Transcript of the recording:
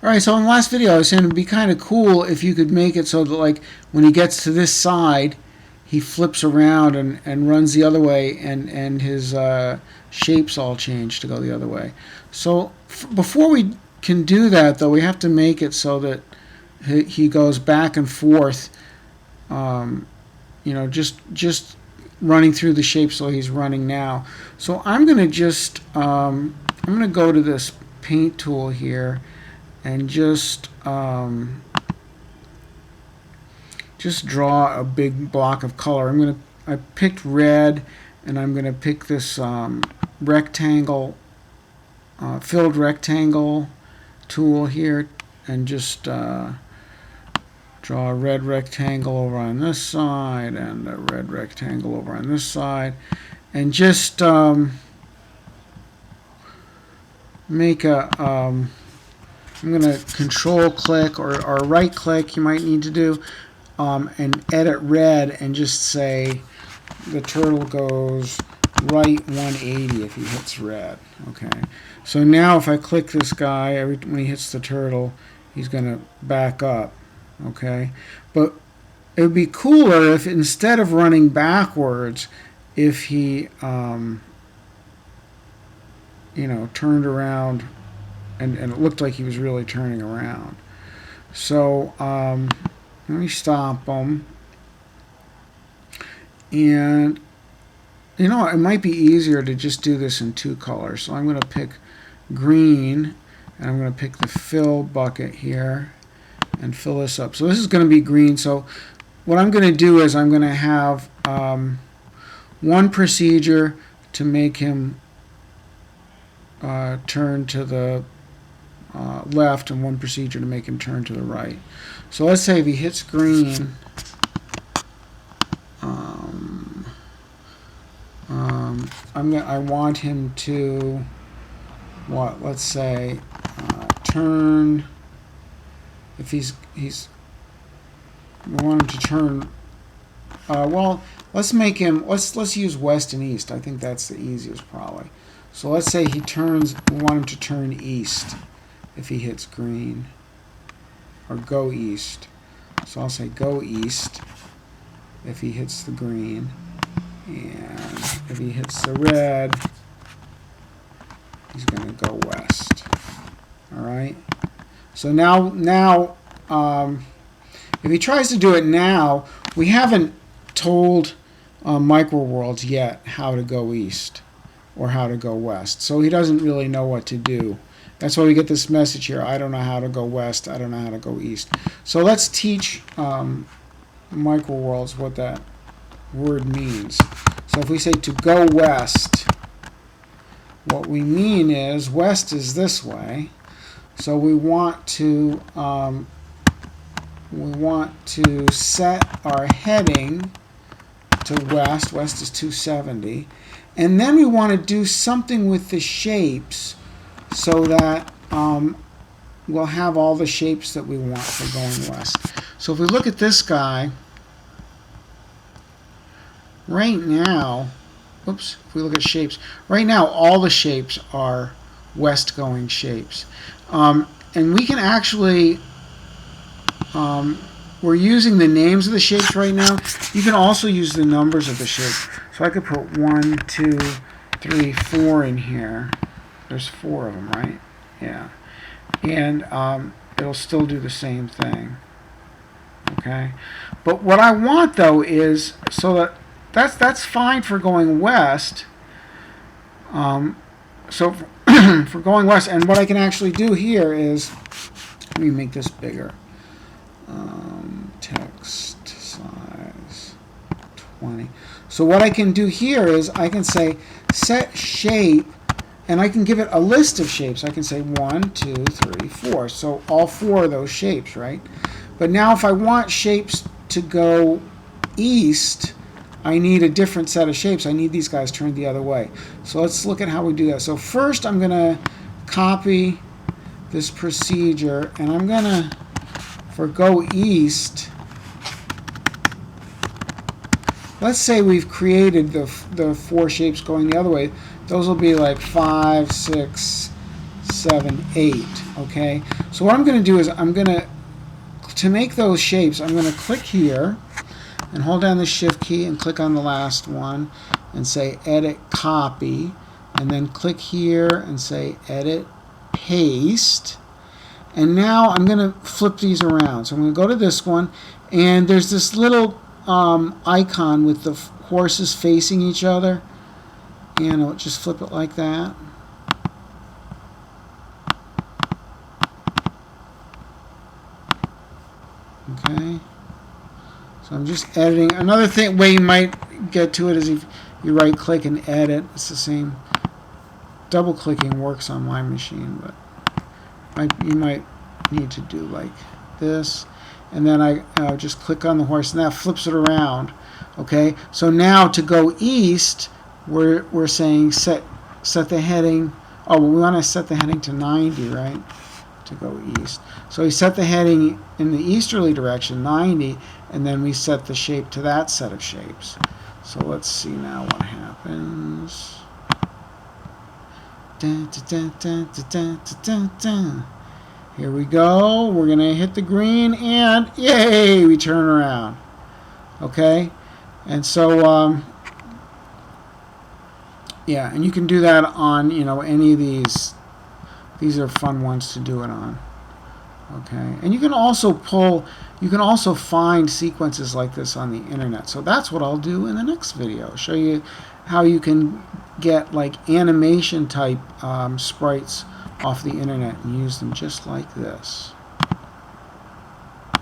Alright, so in the last video I was saying it would be kind of cool if you could make it so that, like, when he gets to this side, he flips around and runs the other way, and his shapes all change to go the other way. So before we can do that, though, we have to make it so that he goes back and forth, just running through the shape so he's running now. So I'm going to just I'm going to go to this paint tool here and just draw a big block of color. I picked red, and I'm going to pick this rectangle, filled rectangle tool here, and just draw a red rectangle over on this side and a red rectangle over on this side, and just make a I'm going to control click or right click, you might need to do, and edit red, and just say the turtle goes right 180 if he hits red. Okay. So now if I click this guy, when he hits the turtle, he's going to back up. Okay. But it would be cooler if instead of running backwards, if he turned around and it looked like he was really turning around. So let me stop him. And it might be easier to just do this in two colors. So I'm going to pick green, and I'm going to pick the fill bucket here and fill this up. So this is going to be green. So what I'm going to do is I'm going to have one procedure to make him turn to the left, and one procedure to make him turn to the right. So let's say if he hits green, I want him to let's say turn. If we want him to turn. Let's make him. Let's use west and east. I think that's the easiest probably. So let's say he turns. We want him to turn east if he hits green, or go east. So I'll say go east if he hits the green, and if he hits the red, he's going to go west. All right. So now, if he tries to do it now, we haven't told MicroWorlds yet how to go east or how to go west. So he doesn't really know what to do. That's why we get this message here. I don't know how to go west. I don't know how to go east. So let's teach MicroWorlds what that word means. So if we say to go west, what we mean is west is this way. So we want to set our heading to west. West is 270, and then we want to do something with the shapes so that we'll have all the shapes that we want for going west. So if we look at this guy, right now, if we look at shapes, right now all the shapes are west going shapes. And we can actually, we're using the names of the shapes right now. You can also use the numbers of the shape. So I could put 1, 2, 3, 4 in here. There's 4 of them, right? Yeah. And it'll still do the same thing. Okay. But what I want though is so that's fine for going west. So for going west, and what I can actually do here is, let me make this bigger. Text size 20. So what I can do here is I can say set shape, and I can give it a list of shapes. I can say 1, 2, 3, 4. So all 4 of those shapes, right? But now if I want shapes to go east, I need a different set of shapes. I need these guys turned the other way. So let's look at how we do that. So first I'm going to copy this procedure, and I'm going to, for go east, let's say we've created the 4 shapes going the other way. Those will be like 5, 6, 7, 8. Okay, so what I'm going to do is to make those shapes, I'm going to click here and hold down the Shift key and click on the last one and say Edit Copy, and then click here and say Edit Paste. And now I'm going to flip these around. So I'm going to go to this one, and there's this little icon with the horses facing each other, and I'll just flip it like that. Okay. So I'm just editing. Another way you might get to it is if you right click and edit. It's the same. Double clicking works on my machine, but you might need to do like this. And then I just click on the horse, and that flips it around. Okay. So now to go east, we're saying set the heading. Oh, well, we want to set the heading to 90, right? To go east. So we set the heading in the easterly direction, 90, and then we set the shape to that set of shapes. So let's see now what happens. Dun, dun, dun, dun, dun, dun, dun. Here we go. We're going to hit the green, and yay, we turn around. Okay? And so, yeah, and you can do that on, any of these. These are fun ones to do it on. Okay, and you can also find sequences like this on the internet. So that's what I'll do in the next video. Show you how you can get like animation type sprites off the internet and use them just like this.